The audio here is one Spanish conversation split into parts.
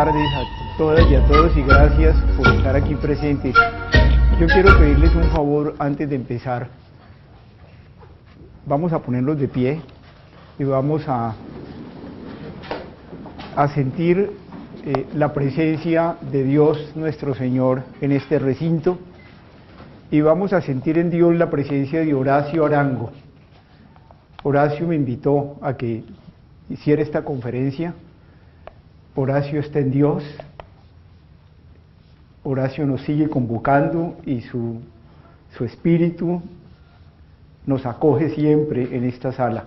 tardes a todas y a todos y gracias por estar aquí presentes. Yo quiero pedirles un favor antes de empezar. Vamos a ponernos de pie y vamos a sentir la presencia de Dios nuestro Señor en este recinto, y vamos a sentir en Dios la presencia de Horacio Arango. Horacio me invitó a que hiciera esta conferencia. Horacio está en Dios, Horacio nos sigue convocando y su espíritu nos acoge siempre en esta sala.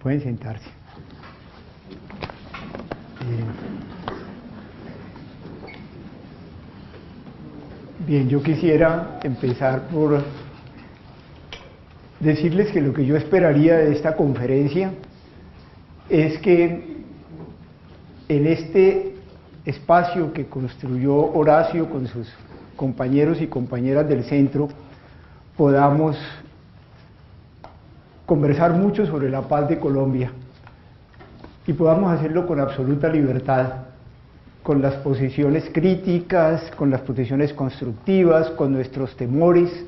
Pueden sentarse. Bien, yo quisiera empezar por decirles que lo que yo esperaría de esta conferencia es que en este espacio que construyó Horacio con sus compañeros y compañeras del centro podamos conversar mucho sobre la paz de Colombia y podamos hacerlo con absoluta libertad, con las posiciones críticas, con las posiciones constructivas, con nuestros temores,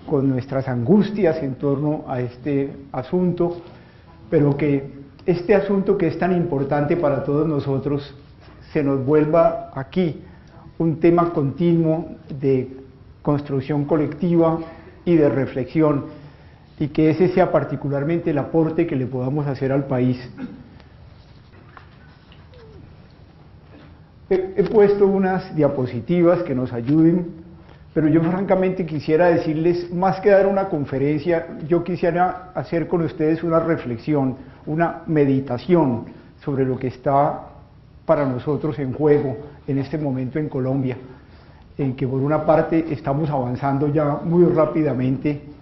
con nuestras angustias en torno a este asunto, pero que este asunto que es tan importante para todos nosotros se nos vuelva aquí un tema continuo de construcción colectiva y de reflexión, y que ese sea particularmente el aporte que le podamos hacer al país. He puesto unas diapositivas que nos ayuden, pero yo francamente quisiera decirles, más que dar una conferencia, yo quisiera hacer con ustedes una reflexión, una meditación sobre lo que está para nosotros en juego en este momento en Colombia, en que por una parte estamos avanzando ya muy rápidamente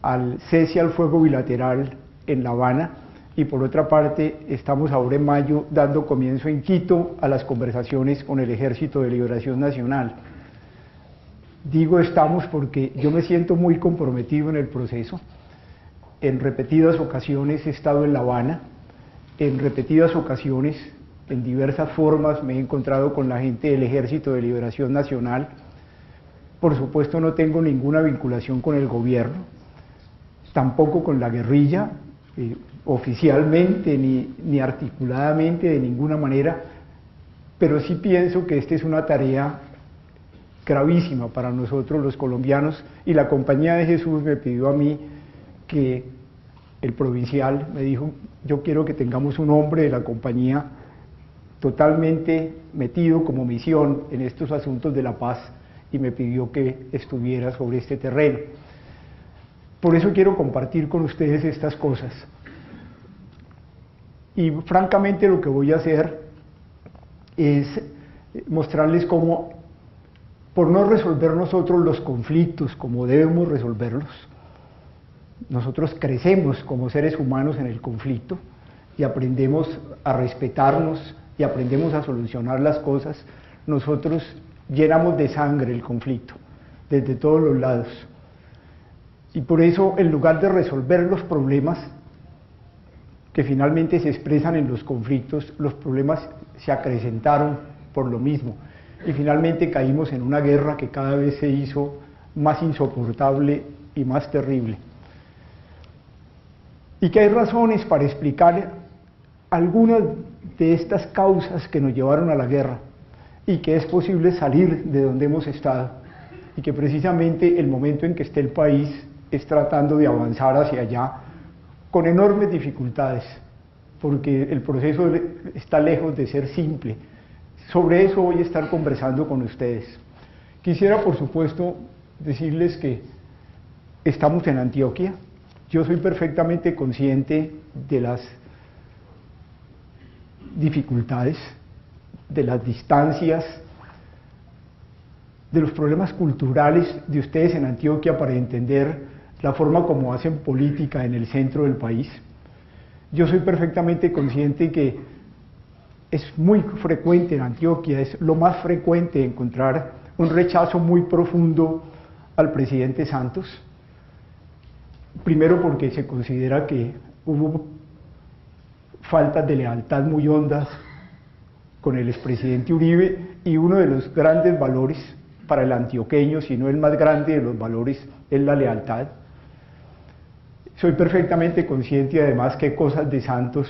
al cese al fuego bilateral en La Habana, y por otra parte estamos ahora en mayo dando comienzo en Quito a las conversaciones con el Ejército de Liberación Nacional. Digo estamos porque yo me siento muy comprometido en el proceso. En repetidas ocasiones he estado en La Habana, en repetidas ocasiones, en diversas formas me he encontrado con la gente del Ejército de Liberación Nacional. Por supuesto no tengo ninguna vinculación con el gobierno, tampoco con la guerrilla, oficialmente ni articuladamente de ninguna manera, pero sí pienso que esta es una tarea gravísima para nosotros los colombianos, y la Compañía de Jesús me pidió a mí que el provincial me dijo, yo quiero que tengamos un hombre de la compañía totalmente metido como misión en estos asuntos de la paz, y me pidió que estuviera sobre este terreno. Por eso quiero compartir con ustedes estas cosas. Y francamente lo que voy a hacer es mostrarles cómo, por no resolver nosotros los conflictos como debemos resolverlos, nosotros crecemos como seres humanos en el conflicto y aprendemos a respetarnos y aprendemos a solucionar las cosas. Nosotros llenamos de sangre el conflicto desde todos los lados. Y por eso, en lugar de resolver los problemas que finalmente se expresan en los conflictos, los problemas se acrecentaron por lo mismo. Y finalmente caímos en una guerra que cada vez se hizo más insoportable y más terrible. Y que hay razones para explicar algunas de estas causas que nos llevaron a la guerra, y que es posible salir de donde hemos estado, y que precisamente el momento en que esté el país es tratando de avanzar hacia allá con enormes dificultades, porque el proceso está lejos de ser simple. Sobre eso voy a estar conversando con ustedes. Quisiera, por supuesto, decirles que estamos en Antioquia. Yo soy perfectamente consciente de las dificultades, de las distancias, de los problemas culturales de ustedes en Antioquia para entender la forma como hacen política en el centro del país. Yo soy perfectamente consciente que es muy frecuente en Antioquia, es lo más frecuente encontrar un rechazo muy profundo al presidente Santos. Primero porque se considera que hubo faltas de lealtad muy hondas con el expresidente Uribe, y uno de los grandes valores para el antioqueño, si no el más grande de los valores, es la lealtad. Soy perfectamente consciente además que cosas de Santos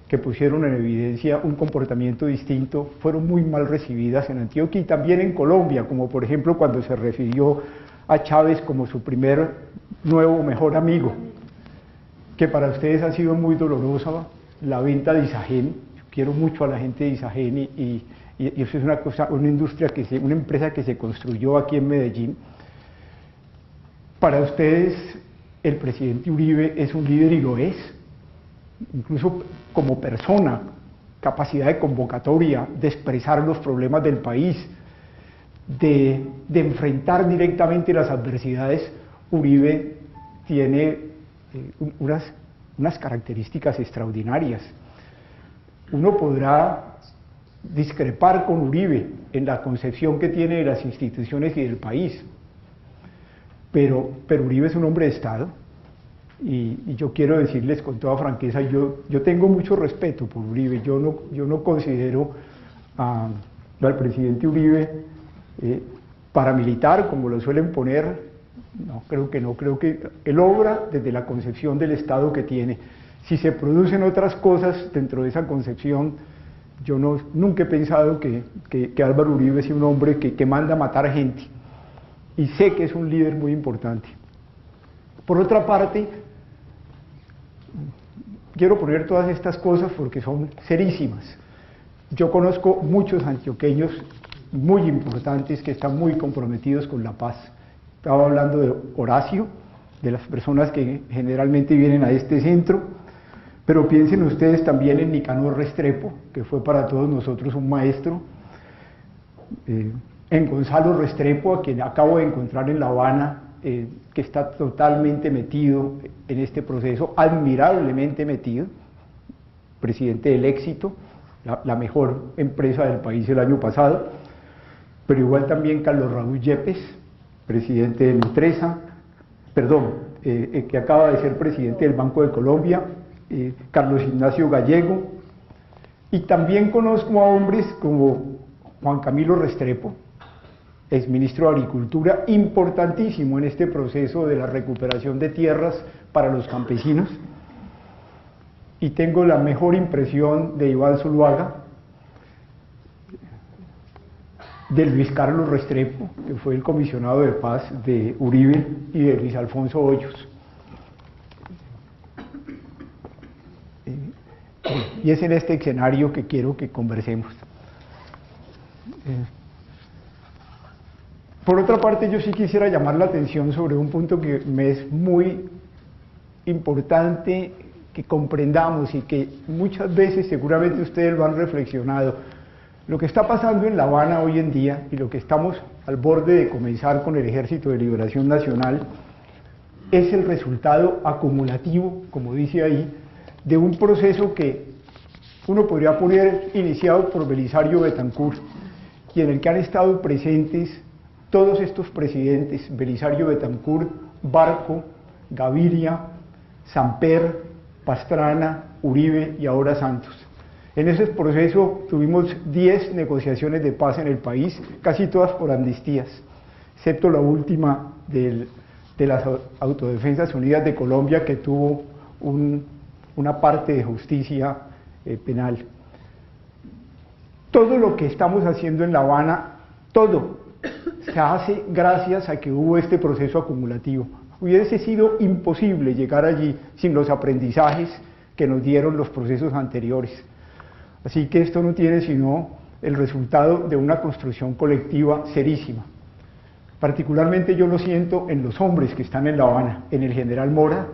que pusieron en evidencia un comportamiento distinto fueron muy mal recibidas en Antioquia y también en Colombia, como por ejemplo cuando se refirió a Chávez como su primer nuevo mejor amigo, que para ustedes ha sido muy dolorosa la venta de Isagen. Yo quiero mucho a la gente de Isagen y eso es una industria una empresa que se construyó aquí en Medellín. Para ustedes el presidente Uribe es un líder y lo es, incluso como persona, capacidad de convocatoria, de expresar los problemas del país, de enfrentar directamente las adversidades. Uribe tiene unas características extraordinarias. Uno podrá discrepar con Uribe en la concepción que tiene de las instituciones y del país, pero Uribe es un hombre de Estado, y yo quiero decirles con toda franqueza, yo tengo mucho respeto por Uribe. Yo no considero al presidente Uribe paramilitar, como lo suelen poner. No, creo que él obra desde la concepción del Estado que tiene. Si se producen otras cosas dentro de esa concepción, yo nunca he pensado que Álvaro Uribe sea un hombre que manda a matar gente, y sé que es un líder muy importante. Por otra parte, quiero poner todas estas cosas porque son serísimas. Yo conozco muchos antioqueños muy importantes que están muy comprometidos con la paz. Estaba hablando de Horacio, de las personas que generalmente vienen a este centro, pero piensen ustedes también en Nicanor Restrepo, que fue para todos nosotros un maestro, en Gonzalo Restrepo, a quien acabo de encontrar en La Habana, que está totalmente metido en este proceso, admirablemente metido, presidente del Éxito, la mejor empresa del país el año pasado, pero igual también Carlos Raúl Yepes, presidente de Nutresa, que acaba de ser presidente del Banco de Colombia, Carlos Ignacio Gallego, y también conozco a hombres como Juan Camilo Restrepo, exministro de Agricultura, importantísimo en este proceso de la recuperación de tierras para los campesinos, y tengo la mejor impresión de Iván Zuluaga, de Luis Carlos Restrepo, que fue el comisionado de paz de Uribe, y de Luis Alfonso Hoyos. Y es en este escenario que quiero que conversemos. Por otra parte, yo sí quisiera llamar la atención sobre un punto que me es muy importante que comprendamos y que muchas veces seguramente ustedes lo han reflexionado. Lo que está pasando en La Habana hoy en día y lo que estamos al borde de comenzar con el Ejército de Liberación Nacional es el resultado acumulativo, como dice ahí, de un proceso que uno podría poner iniciado por Belisario Betancur, y en el que han estado presentes todos estos presidentes: Belisario Betancur, Barco, Gaviria, Samper, Pastrana, Uribe y ahora Santos. En ese proceso tuvimos 10 negociaciones de paz en el país, casi todas por amnistías, excepto la última de las Autodefensas Unidas de Colombia, que tuvo una parte de justicia penal. Todo lo que estamos haciendo en La Habana, todo se hace gracias a que hubo este proceso acumulativo. Hubiese sido imposible llegar allí sin los aprendizajes que nos dieron los procesos anteriores. Así que esto no tiene sino el resultado de una construcción colectiva serísima. Particularmente yo lo siento en los hombres que están en La Habana, en el general Mora,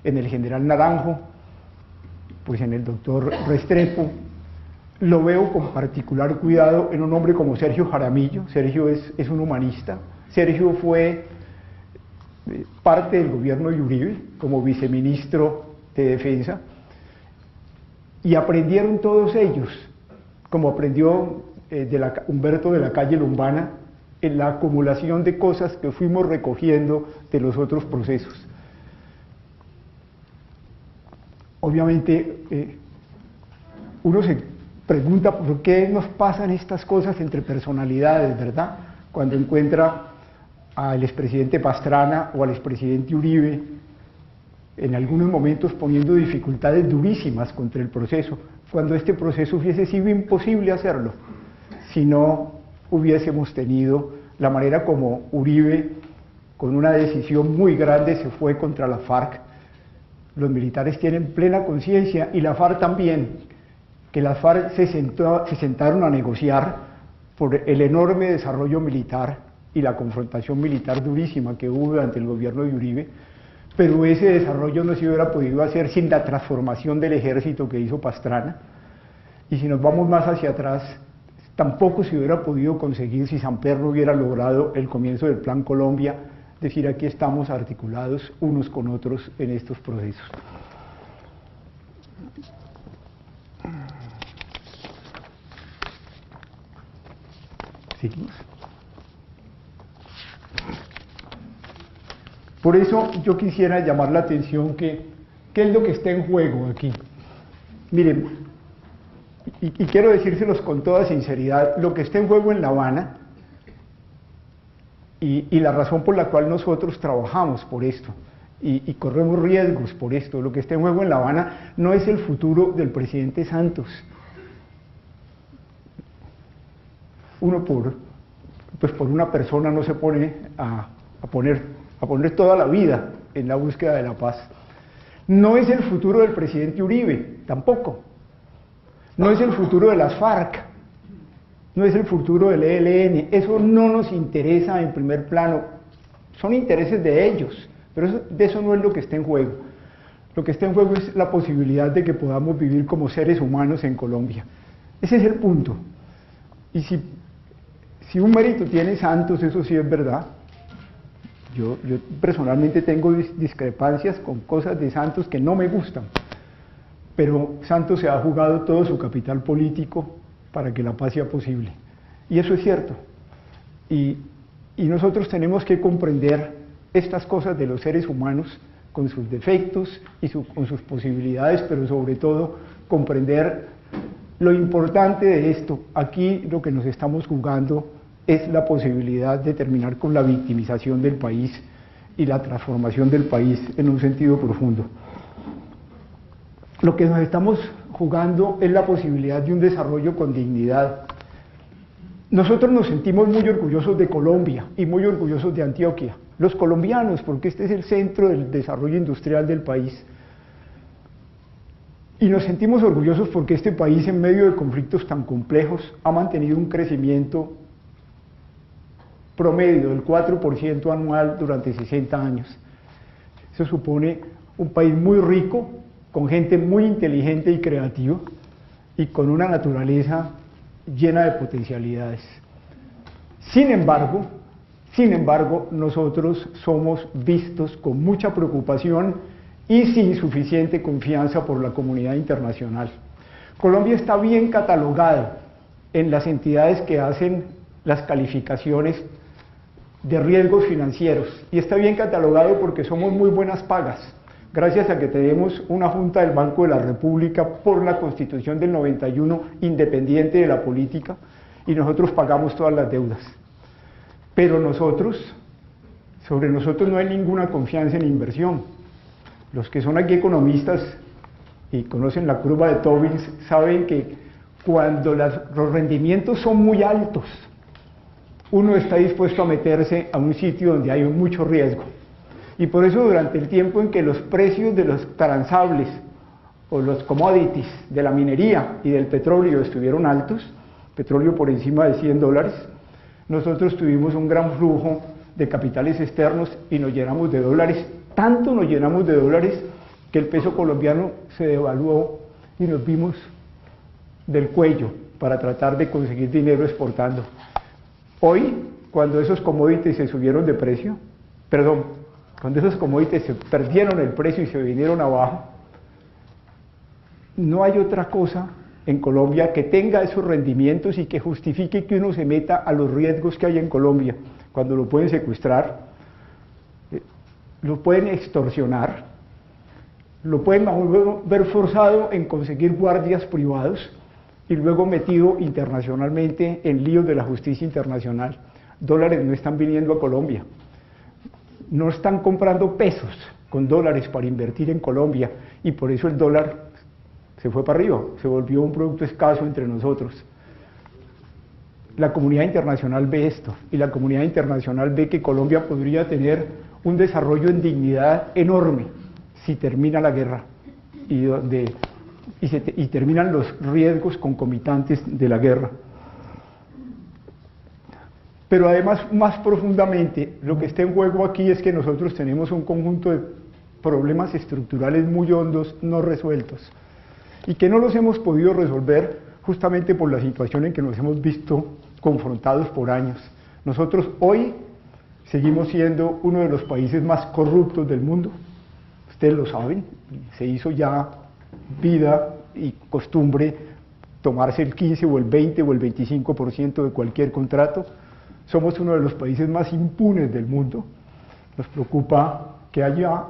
en el general Naranjo, pues en el doctor Restrepo. Lo veo con particular cuidado en un hombre como Sergio Jaramillo. Sergio es un humanista. Sergio fue parte del gobierno de Uribe como viceministro de Defensa, y aprendieron todos ellos, como aprendió Humberto de la Calle Lombana, en la acumulación de cosas que fuimos recogiendo de los otros procesos. Obviamente, uno se pregunta por qué nos pasan estas cosas entre personalidades, ¿verdad? Cuando encuentra al expresidente Pastrana o al expresidente Uribe en algunos momentos poniendo dificultades durísimas contra el proceso, cuando este proceso hubiese sido imposible hacerlo si no hubiésemos tenido la manera como Uribe, con una decisión muy grande, se fue contra la FARC. Los militares tienen plena conciencia, y la FARC también, que las FARC se sentaron a negociar por el enorme desarrollo militar y la confrontación militar durísima que hubo durante el gobierno de Uribe, pero ese desarrollo no se hubiera podido hacer sin la transformación del ejército que hizo Pastrana, y si nos vamos más hacia atrás, tampoco se hubiera podido conseguir si Samper no hubiera logrado el comienzo del Plan Colombia. Es decir, aquí estamos articulados unos con otros en estos procesos. ¿Seguimos? Por eso yo quisiera llamar la atención que ¿qué es lo que está en juego aquí? Miren, y quiero decírselos con toda sinceridad, lo que está en juego en La Habana y la razón por la cual nosotros trabajamos por esto y corremos riesgos por esto, lo que está en juego en La Habana no es el futuro del presidente Santos. Uno por una persona no se pone a poner toda la vida en la búsqueda de la paz. No es el futuro del presidente Uribe, tampoco. No es el futuro de las FARC, no es el futuro del ELN, eso no nos interesa en primer plano, son intereses de ellos, pero de eso no es lo que está en juego. Lo que está en juego es la posibilidad de que podamos vivir como seres humanos en Colombia. Ese es el punto. Y si un mérito tiene Santos, eso sí es verdad. Yo personalmente tengo discrepancias con cosas de Santos que no me gustan, pero Santos se ha jugado todo su capital político para que la paz sea posible. Y eso es cierto. Y nosotros tenemos que comprender estas cosas de los seres humanos, con sus defectos y con sus posibilidades, pero sobre todo comprender lo importante de esto. Aquí lo que nos estamos jugando es la posibilidad de terminar con la victimización del país y la transformación del país en un sentido profundo. Lo que nos estamos jugando es la posibilidad de un desarrollo con dignidad. Nosotros nos sentimos muy orgullosos de Colombia y muy orgullosos de Antioquia, los colombianos, porque este es el centro del desarrollo industrial del país. Y nos sentimos orgullosos porque este país, en medio de conflictos tan complejos, ha mantenido un crecimiento promedio del 4% anual durante 60 años. Eso supone un país muy rico, con gente muy inteligente y creativa, y con una naturaleza llena de potencialidades. Sin embargo, nosotros somos vistos con mucha preocupación y sin suficiente confianza por la comunidad internacional. Colombia está bien catalogado en las entidades que hacen las calificaciones de riesgos financieros, y está bien catalogado porque somos muy buenas pagas, gracias a que tenemos una Junta del Banco de la República por la Constitución del 91 independiente de la política, y nosotros pagamos todas las deudas. Pero sobre nosotros no hay ninguna confianza en inversión. Los que son aquí economistas y conocen la curva de Tobin saben que cuando los rendimientos son muy altos, uno está dispuesto a meterse a un sitio donde hay mucho riesgo. Y por eso durante el tiempo en que los precios de los transables o los commodities de la minería y del petróleo estuvieron altos, petróleo por encima de $100, nosotros tuvimos un gran flujo de capitales externos y nos llenamos de dólares. Tanto nos llenamos de dólares que el peso colombiano se devaluó y nos vimos del cuello para tratar de conseguir dinero exportando. Hoy, cuando esos commodities se subieron de precio, cuando esos commodities se perdieron el precio y se vinieron abajo, no hay otra cosa en Colombia que tenga esos rendimientos y que justifique que uno se meta a los riesgos que hay en Colombia, cuando lo pueden secuestrar, lo pueden extorsionar, lo pueden ver forzado en conseguir guardias privados y luego metido internacionalmente en líos de la justicia internacional. Dólares no están viniendo a Colombia, no están comprando pesos con dólares para invertir en Colombia y por eso el dólar se fue para arriba, se volvió un producto escaso entre nosotros. La comunidad internacional ve esto y la comunidad internacional ve que Colombia podría tener un desarrollo en dignidad enorme si termina la guerra y terminan los riesgos concomitantes de la guerra. Pero además, más profundamente, lo que está en juego aquí es que nosotros tenemos un conjunto de problemas estructurales muy hondos no resueltos y que no los hemos podido resolver justamente por la situación en que nos hemos visto confrontados por años. Nosotros hoy seguimos siendo uno de los países más corruptos del mundo, ustedes lo saben, se hizo ya vida y costumbre tomarse el 15 o el 20 o el 25% de cualquier contrato. Somos uno de los países más impunes del mundo. Nos preocupa que haya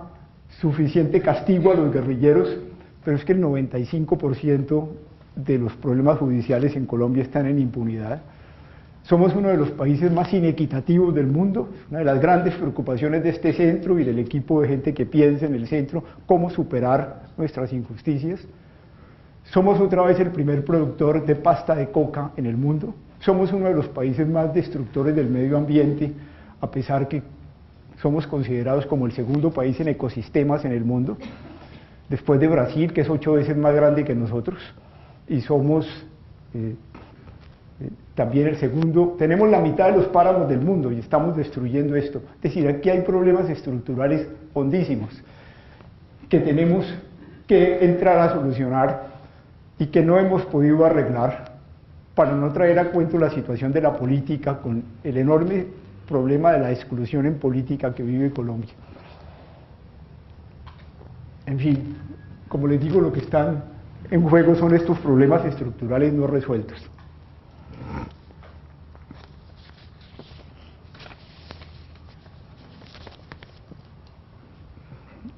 suficiente castigo a los guerrilleros, pero es que el 95% de los problemas judiciales en Colombia están en impunidad. Somos uno de los países más inequitativos del mundo. Una de las grandes preocupaciones de este centro y del equipo de gente que piensa en el centro, cómo superar nuestras injusticias. Somos otra vez el primer productor de pasta de coca en el mundo. Somos uno de los países más destructores del medio ambiente, a pesar que somos considerados como el segundo país en ecosistemas en el mundo, después de Brasil, que es 8 veces más grande que nosotros, y somos también el segundo, tenemos la mitad de los páramos del mundo y estamos destruyendo esto. Es decir, aquí hay problemas estructurales hondísimos que tenemos que entrar a solucionar y que no hemos podido arreglar, para no traer a cuento la situación de la política con el enorme problema de la exclusión en política que vive Colombia. En fin, como les digo, lo que están en juego son estos problemas estructurales no resueltos.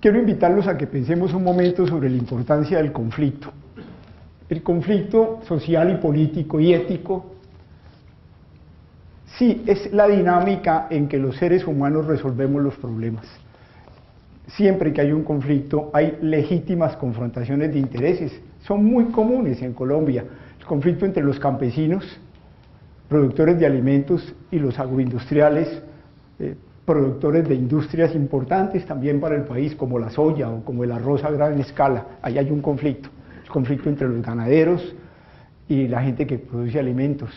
Quiero invitarlos a que pensemos un momento sobre la importancia del conflicto. El conflicto social y político y ético, sí, es la dinámica en que los seres humanos resolvemos los problemas. Siempre que hay un conflicto hay legítimas confrontaciones de intereses, son muy comunes en Colombia. El conflicto entre los campesinos, productores de alimentos, y los agroindustriales, productores de industrias importantes también para el país, como la soya o como el arroz a gran escala. Ahí hay un conflicto. El conflicto entre los ganaderos y la gente que produce alimentos,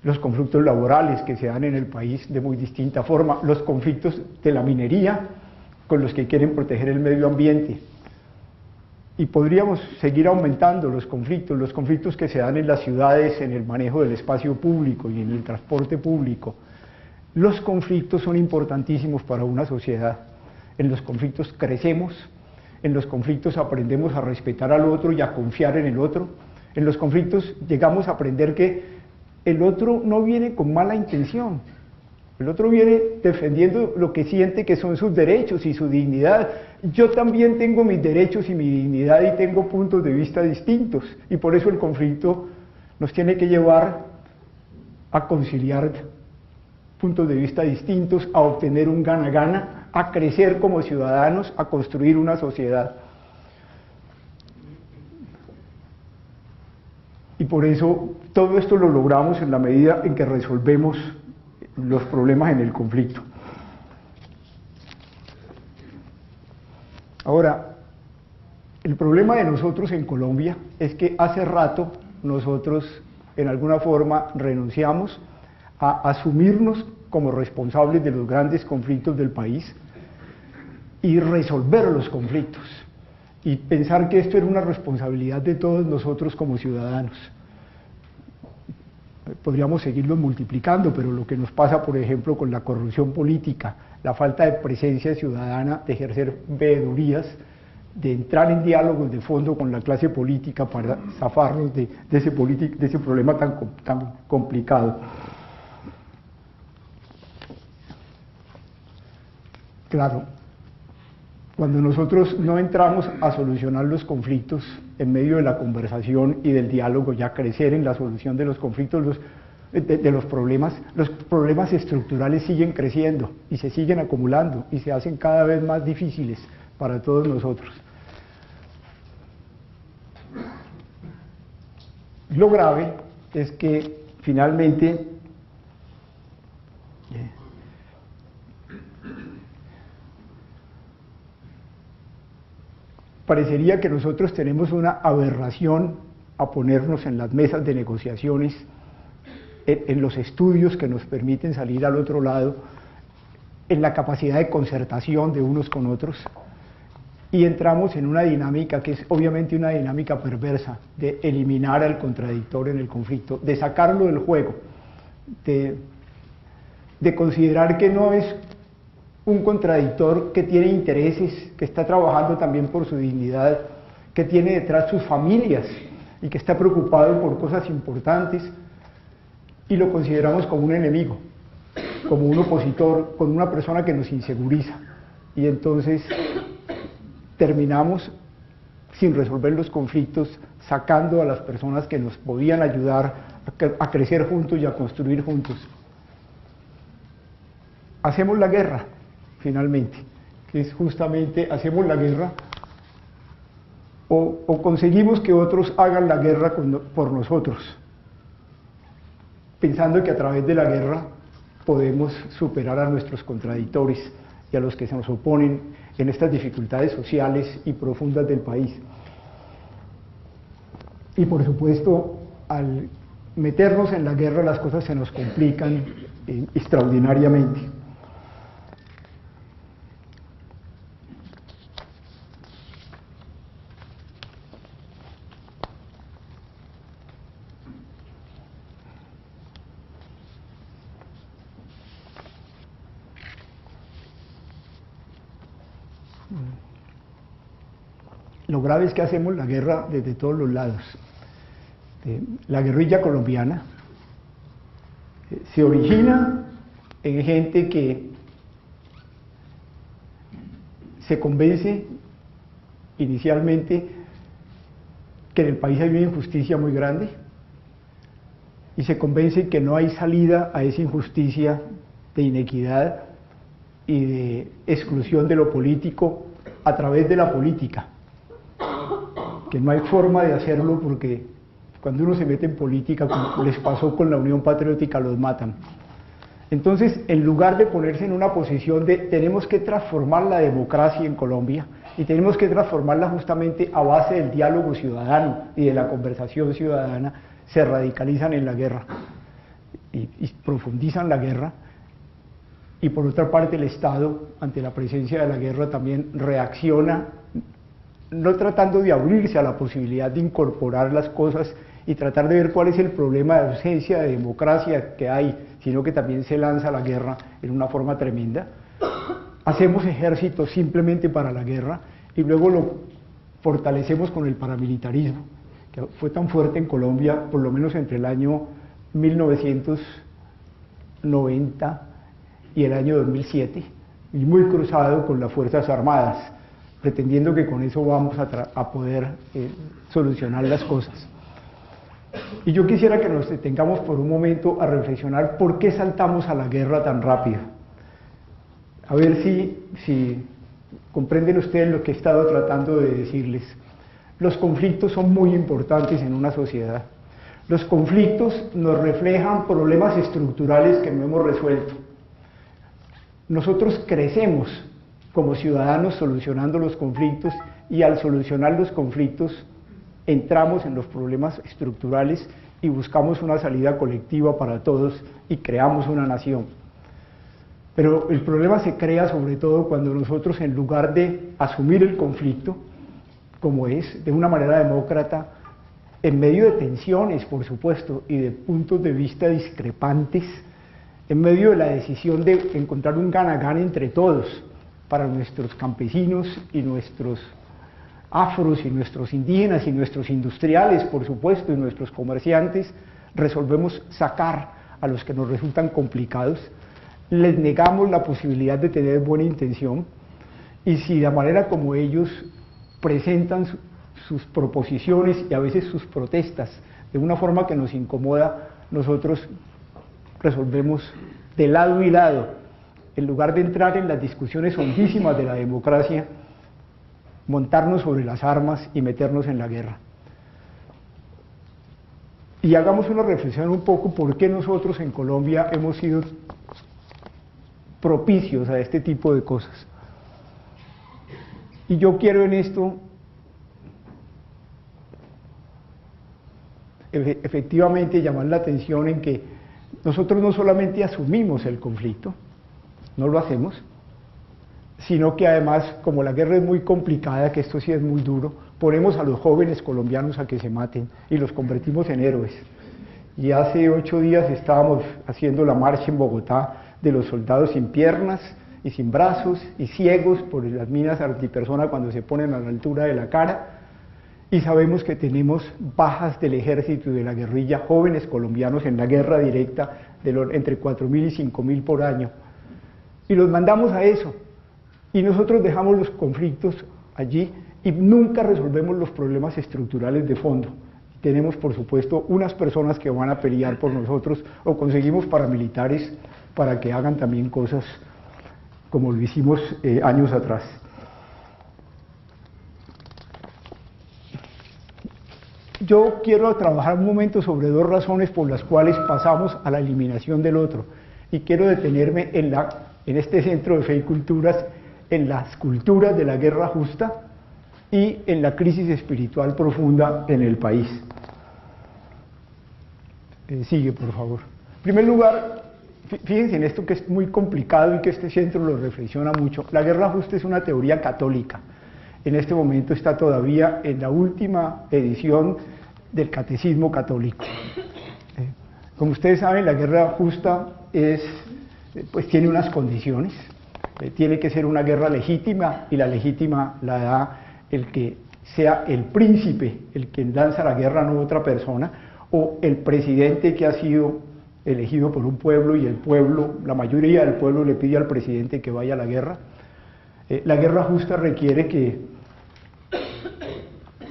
los conflictos laborales que se dan en el país de muy distinta forma, los conflictos de la minería con los que quieren proteger el medio ambiente. Y podríamos seguir aumentando los conflictos que se dan en las ciudades, en el manejo del espacio público y en el transporte público. Los conflictos son importantísimos para una sociedad. En los conflictos crecemos, en los conflictos aprendemos a respetar al otro y a confiar en el otro. En los conflictos llegamos a aprender que el otro no viene con mala intención. El otro viene defendiendo lo que siente que son sus derechos y su dignidad. Yo también tengo mis derechos y mi dignidad y tengo puntos de vista distintos. Y por eso el conflicto nos tiene que llevar a conciliar puntos de vista distintos, a obtener un gana-gana, a crecer como ciudadanos, a construir una sociedad. Y por eso todo esto lo logramos en la medida en que resolvemos los problemas en el conflicto. Ahora, el problema de nosotros en Colombia es que hace rato nosotros en alguna forma renunciamos a asumirnos como responsables de los grandes conflictos del país y resolver los conflictos, y pensar que esto era una responsabilidad de todos nosotros como ciudadanos. Podríamos seguirlo multiplicando, pero lo que nos pasa, por ejemplo, con la corrupción política, la falta de presencia ciudadana, de ejercer veedurías, de entrar en diálogos de fondo con la clase política para zafarnos de ese problema tan complicado. Claro, cuando nosotros no entramos a solucionar los conflictos en medio de la conversación y del diálogo, ya crecer en la solución de los conflictos, de los problemas estructurales siguen creciendo y se siguen acumulando y se hacen cada vez más difíciles para todos nosotros. Lo grave es que finalmente parecería que nosotros tenemos una aberración a ponernos en las mesas de negociaciones, en los estudios que nos permiten salir al otro lado, en la capacidad de concertación de unos con otros, y entramos en una dinámica que es obviamente una dinámica perversa, de eliminar al contradictor en el conflicto, de sacarlo del juego, de considerar que no es un contradictor que tiene intereses, que está trabajando también por su dignidad, que tiene detrás sus familias y que está preocupado por cosas importantes, y lo consideramos como un enemigo, como un opositor, como una persona que nos inseguriza, y entonces terminamos sin resolver los conflictos, sacando a las personas que nos podían ayudar a crecer juntos y a construir juntos. Hacemos la guerra, finalmente, que es justamente, hacemos la guerra o conseguimos que otros hagan la guerra por nosotros, pensando que a través de la guerra podemos superar a nuestros contradictores y a los que se nos oponen en estas dificultades sociales y profundas del país. Y por supuesto, al meternos en la guerra las cosas se nos complican extraordinariamente. Lo grave es que hacemos la guerra desde todos los lados. La guerrilla colombiana se origina en gente que se convence inicialmente que en el país hay una injusticia muy grande y se convence que no hay salida a esa injusticia de inequidad y de exclusión de lo político a través de la política, que no hay forma de hacerlo porque cuando uno se mete en política, como les pasó con la Unión Patriótica, los matan. Entonces, en lugar de ponerse en una posición de tenemos que transformar la democracia en Colombia y tenemos que transformarla justamente a base del diálogo ciudadano y de la conversación ciudadana, se radicalizan en la guerra y profundizan la guerra. Y por otra parte, el Estado, ante la presencia de la guerra, también reacciona, no tratando de abrirse a la posibilidad de incorporar las cosas y tratar de ver cuál es el problema de ausencia de democracia que hay, sino que también se lanza a la guerra en una forma tremenda. Hacemos ejércitos simplemente para la guerra y luego lo fortalecemos con el paramilitarismo, que fue tan fuerte en Colombia, por lo menos entre el año 1990 y el año 2007, y muy cruzado con las Fuerzas Armadas, pretendiendo que con eso vamos a poder solucionar las cosas. Y yo quisiera que nos detengamos por un momento a reflexionar por qué saltamos a la guerra tan rápido. A ver si comprenden ustedes lo que he estado tratando de decirles. Los conflictos son muy importantes en una sociedad. Los conflictos nos reflejan problemas estructurales que no hemos resuelto. Nosotros crecemos como ciudadanos solucionando los conflictos y al solucionar los conflictos entramos en los problemas estructurales y buscamos una salida colectiva para todos y creamos una nación. Pero el problema se crea sobre todo cuando nosotros, en lugar de asumir el conflicto como es, de una manera demócrata, en medio de tensiones, por supuesto, y de puntos de vista discrepantes, en medio de la decisión de encontrar un gana-gana entre todos, para nuestros campesinos y nuestros afros y nuestros indígenas y nuestros industriales, por supuesto, y nuestros comerciantes, resolvemos sacar a los que nos resultan complicados, les negamos la posibilidad de tener buena intención, y si de la manera como ellos presentan sus proposiciones y a veces sus protestas de una forma que nos incomoda, nosotros resolvemos de lado y lado, en lugar de entrar en las discusiones hondísimas de la democracia, montarnos sobre las armas y meternos en la guerra. Y hagamos una reflexión un poco por qué nosotros en Colombia hemos sido propicios a este tipo de cosas. Y yo quiero en esto efectivamente llamar la atención en que nosotros no solamente asumimos el conflicto, no lo hacemos, sino que además, como la guerra es muy complicada, que esto sí es muy duro, ponemos a los jóvenes colombianos a que se maten y los convertimos en héroes. Y hace 8 días estábamos haciendo la marcha en Bogotá de los soldados sin piernas y sin brazos y ciegos por las minas antipersona cuando se ponen a la altura de la cara, y sabemos que tenemos bajas del ejército y de la guerrilla, jóvenes colombianos en la guerra directa, entre 4.000 y 5.000 por año, y los mandamos a eso, y nosotros dejamos los conflictos allí y nunca resolvemos los problemas estructurales de fondo. Tenemos, por supuesto, unas personas que van a pelear por nosotros, o conseguimos paramilitares para que hagan también cosas como lo hicimos años atrás. Yo quiero trabajar un momento sobre 2 razones por las cuales pasamos a la eliminación del otro, y quiero detenerme en este centro de fe y culturas, en las culturas de la guerra justa y en la crisis espiritual profunda en el país. Sigue, por favor. En primer lugar, fíjense en esto que es muy complicado y que este centro lo reflexiona mucho. La guerra justa es una teoría católica. En este momento está todavía en la última edición del Catecismo Católico. Como ustedes saben, la guerra justa pues tiene unas condiciones. Tiene que ser una guerra legítima, y la legítima la da el que sea el príncipe el que lanza la guerra, no otra persona, o el presidente que ha sido elegido por un pueblo y el pueblo, la mayoría del pueblo le pide al presidente que vaya a la guerra. La guerra justa requiere que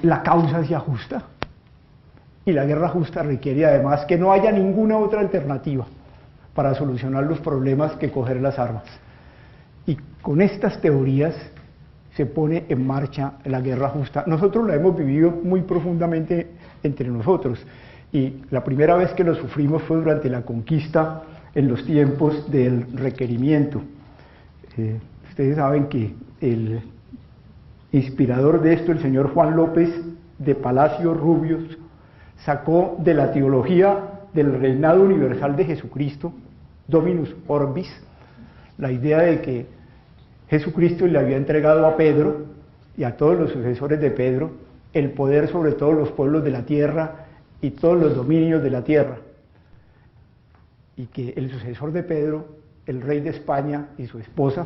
la causa sea justa, y la guerra justa requiere además que no haya ninguna otra alternativa para solucionar los problemas que coger las armas. Y con estas teorías se pone en marcha la guerra justa. Nosotros la hemos vivido muy profundamente entre nosotros, y la primera vez que lo sufrimos fue durante la conquista, en los tiempos del requerimiento. Ustedes saben que el inspirador de esto, el señor Juan López de Palacio Rubios, sacó de la teología del reinado universal de Jesucristo, Dominus Orbis, la idea de que Jesucristo le había entregado a Pedro y a todos los sucesores de Pedro el poder sobre todos los pueblos de la tierra y todos los dominios de la tierra, y que el sucesor de Pedro, el rey de España y su esposa,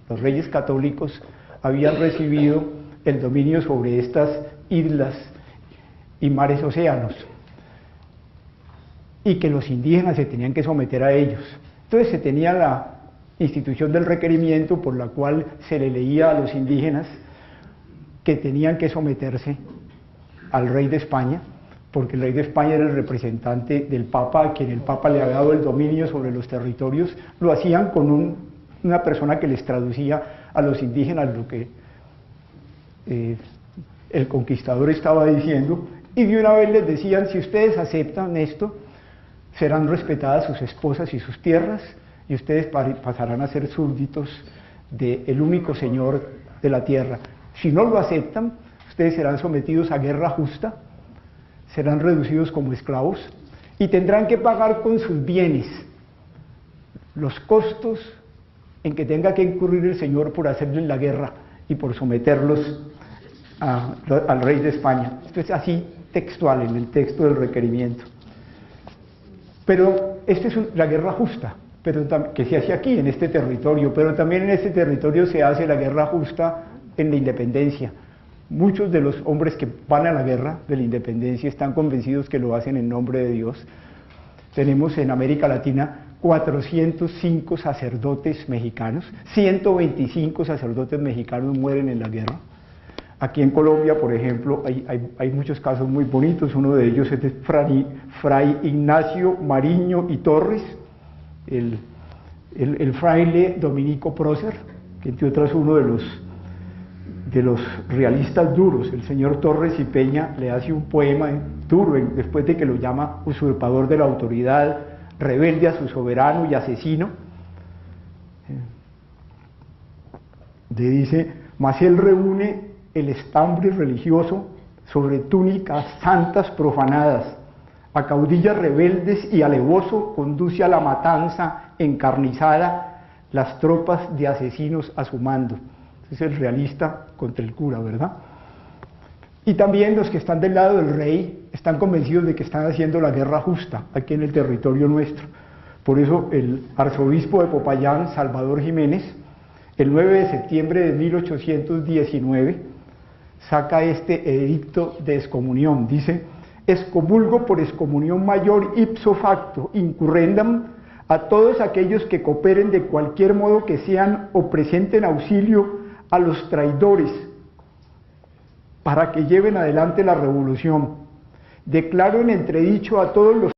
los reyes católicos, habían recibido el dominio sobre estas islas y mares océanos, y que los indígenas se tenían que someter a ellos. Entonces se tenía la institución del requerimiento, por la cual se le leía a los indígenas que tenían que someterse al rey de España, porque el rey de España era el representante del Papa, a quien el Papa le había dado el dominio sobre los territorios. Lo hacían con una persona que les traducía a los indígenas lo que el conquistador estaba diciendo, y de una vez les decían: si ustedes aceptan esto, serán respetadas sus esposas y sus tierras, y ustedes pasarán a ser súbditos del único Señor de la tierra. Si no lo aceptan, ustedes serán sometidos a guerra justa, serán reducidos como esclavos y tendrán que pagar con sus bienes los costos en que tenga que incurrir el Señor por hacerles la guerra y por someterlos al rey de España. Esto es así textual en el texto del requerimiento. Pero esta es la guerra justa, que se hace aquí, en este territorio, pero también en este territorio se hace la guerra justa en la independencia. Muchos de los hombres que van a la guerra de la independencia están convencidos que lo hacen en nombre de Dios. Tenemos en América Latina 405 sacerdotes mexicanos, 125 sacerdotes mexicanos mueren en la guerra. Aquí en Colombia, por ejemplo, hay muchos casos muy bonitos. Uno de ellos es de Fray Ignacio Mariño y Torres, el fraile Dominico Prócer, que entre otras uno de los realistas duros. El señor Torres y Peña le hace un poema duro después de que lo llama usurpador de la autoridad, rebelde a su soberano y asesino. Le dice: mas él reúne el estambre religioso sobre túnicas santas profanadas, a caudillas rebeldes y alevoso conduce a la matanza encarnizada las tropas de asesinos a su mando. Es el realista contra el cura, ¿verdad? Y también los que están del lado del rey están convencidos de que están haciendo la guerra justa aquí en el territorio nuestro. Por eso el arzobispo de Popayán, Salvador Jiménez, el 9 de septiembre de 1819, saca este edicto de excomunión. Dice: excomulgo por excomunión mayor ipso facto incurrendam a todos aquellos que cooperen de cualquier modo que sean o presenten auxilio a los traidores para que lleven adelante la revolución. Declaro en entredicho a todos los